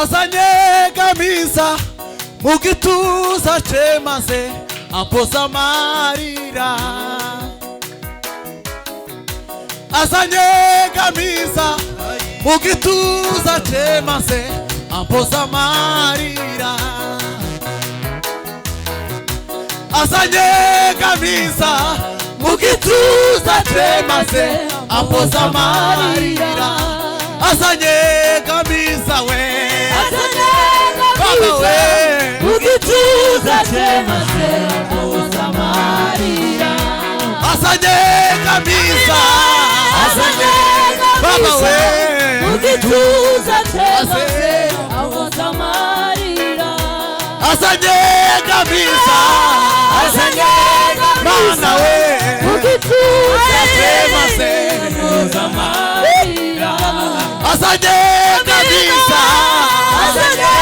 azanye kabisa mugituza chemaze ampoza amarira azanye kabisa mugituza chemaze ampoza amarira azanye kabisa mugituza chemaze ampoza amarira azanye kabisa we azanye kabisa mugituza chemaze ampoza amarira azanye kabisa azanye baba we mugituza chemaze ampoza amarira azanye kabisa azanye mana we mugituza chemaze ampoza amarira azanye kabisa azanye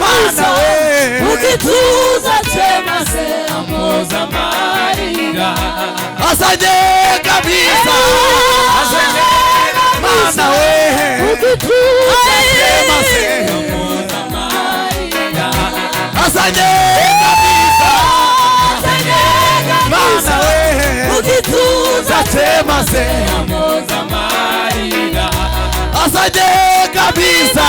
mana we mugituza chemaze ampoza amarira azanye kabisa azanye mana we mugituza chemaze ampoza amarira azanye kabisa azanye mana we mugituza chemaze ampoza amarira azanye kabisa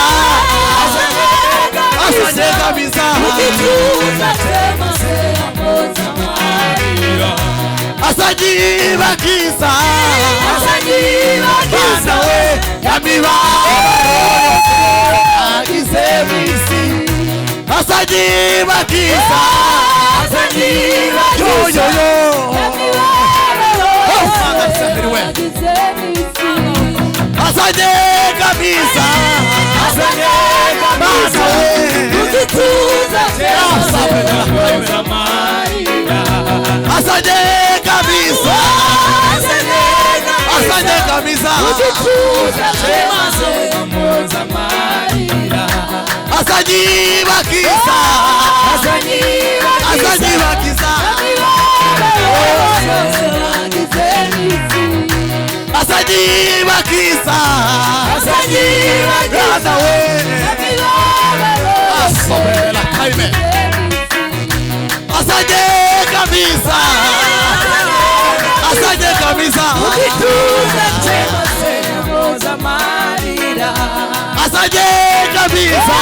azanye kabisa mugituza chemaze ampoza amarira azanye bakisa mana we yamibabaro agize misi azanye bakisa azanye yo yo yo azanye kabisa azanye mana we mugituza chemaze ampoza amarira azanye kabisa azanye kabisa mugituza chemaze ampoza amarira azanye bakisa azanye bakisa azanye bakisa azanye bakisa we asobela kaime azanye kabisa azanye kabisa mugituza chemaze ampoza amarira azanye kabisa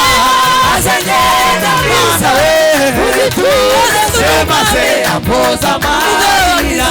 azanye kabisa mugituza chemaze ampoza amarira.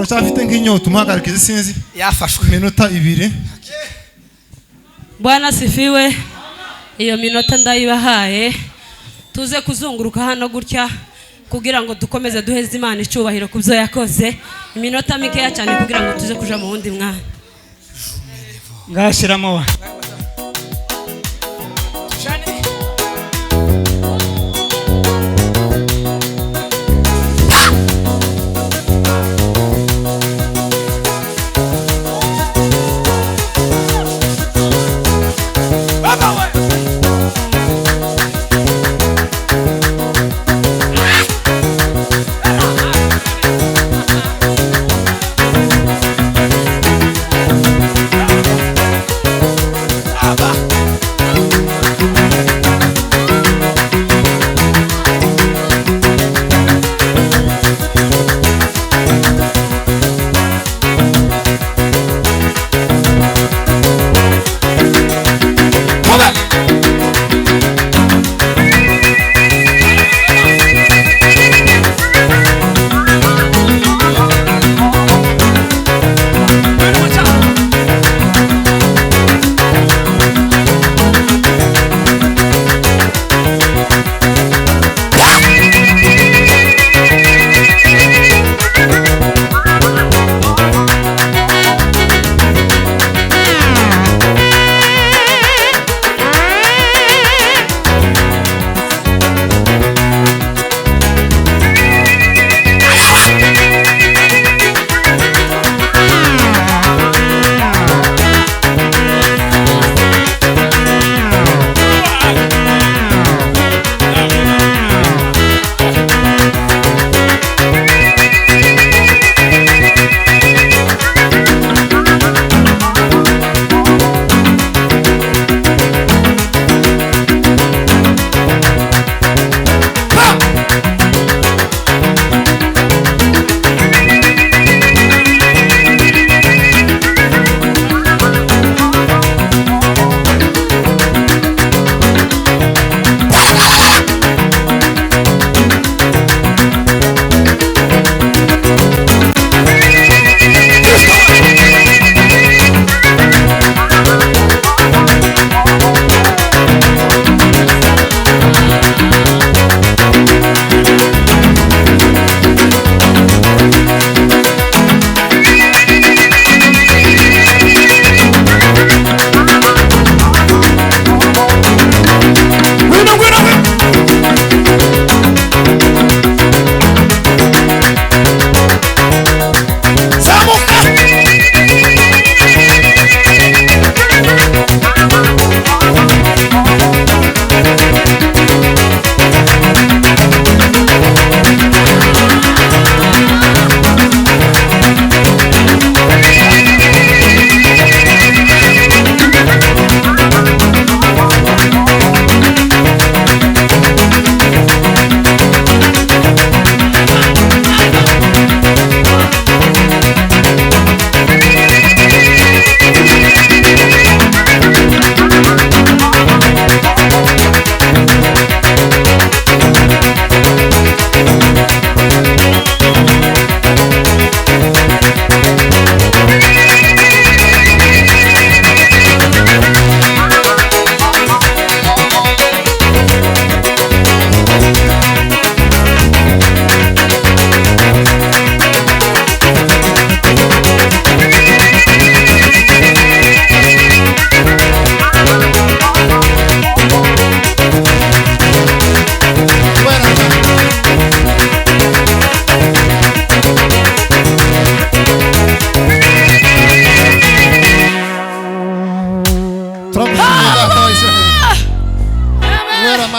uracyafite nk'inyota umuhagarike isinzi yafashwe iminota 2. Bwana sifiwe. Iyo minota ndayibahaye tuze kuzunguruka hano gutya kugira ngo dukomeze duheze Imana icyubahiro kubyo yakoze. Iminota mikeya cyane kugira ngo tuze kuja mu wundi mwana. ngashiramo wa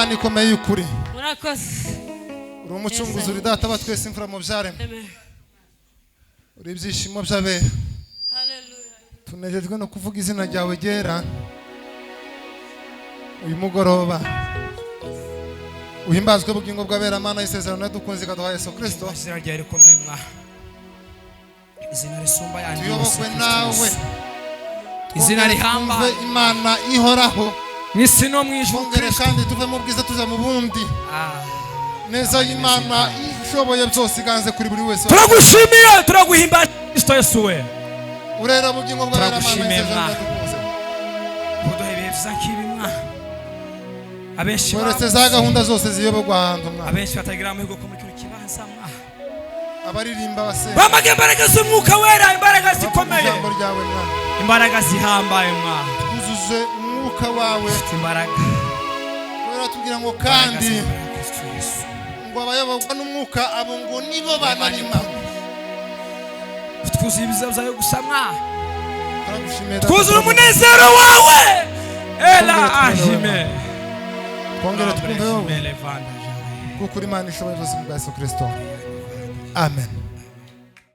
Imana ikomeye y'ukuri. Murakoze. Uri umucunguzi uri data wa twese imfura mu byaremwe. Amen. Uri ibyishimo by'abera. Hallelujah. Tunejejwe no kuvuga izina ryawe ryera. Uyu mugoroba uhimbazwe ubugingo bw'abera Mana y'isezerano dukunze kaduha Yesu Kristo. izina ryawe rikomeye mwa izina risumba yandi tuyobokwe nawe izina rihamba Imana ihoraho mwisi no mwijuru kandi tuve mu bwiza tuza mu bundi neza y'Imana ishoboye byose iganze kuri buri wese. Turagushimiye, turaguhimbaza Kristo Yesu we. Urera bugingo bw'Imana Turagushimiye, isezerano dukunze. Kuduha ibihe byiza nk'ibimwa. Abenshi Uretse za gahunda zose ziyoborwa ahantu mwa. abenshi batagira amahirwe ko muri kino kibanza mwa. Abaririmba basenga. Bamage imbaraga z'umwuka wera, imbaraga zikomeye. Ijambo ryawe mwa. Imbaraga zihambaye mwa. Uzuze umwuka wawe. Imbaraga. Urera tugira ngo kandi ngo abayoborwa n'umwuka abo ngo nibo bana n'Imana. Twuzuye ibiza byawe gusa mwa. Turagushimiye. Twuzuye umunezero wawe. Ela ahime. Twongere twumve wowe. Kuko Imana ishoboye byose mu bwa Yesu Kristo. Amen.